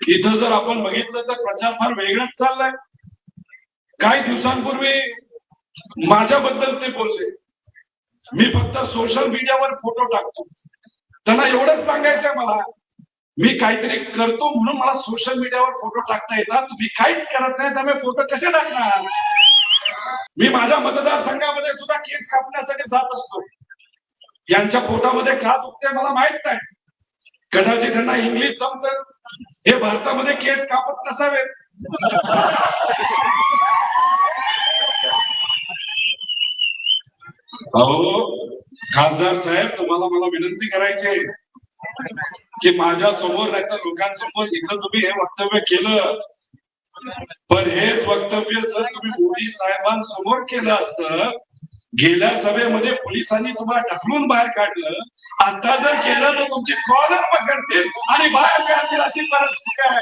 इथं जर आपण बघितलं तर प्रचार फार वेगळाच चाललाय. काही दिवसांपूर्वी माझ्याबद्दल ते बोलले, मी फक्त सोशल मीडियावर फोटो टाकतो. त्यांना एवढंच सांगायचंय मला, मी काहीतरी करतो म्हणून मला सोशल मीडियावर फोटो टाकता येतात, तुम्ही काहीच करत नाही त्यामुळे फोटो कसे टाकणार. मी माझ्या मतदारसंघामध्ये सुद्धा केस कापण्यासाठी जात असतो. यांच्या पोटामध्ये का दुखते मला माहित नाही, कदाचित त्यांना इंग्लिश जमतं, हे भारतामध्ये केस कापत नसावेत. अहो खासदार साहेब, तुम्हाला मला विनंती करायची आहे की माझ्या समोर नाही तर लोकांसमोर इथं तुम्ही हे वक्तव्य केलं, पण हेच वक्तव्य जर तुम्ही मोदी साहेबांसमोर केलं असतं, गेल्या सभेमध्ये पोलिसांनी तुम्हाला ढकलून बाहेर काढलं, आता जर केलं तर तुमची कॉलर पकडतील आणि बाहेर काढतील अशी परिस्थिती आहे.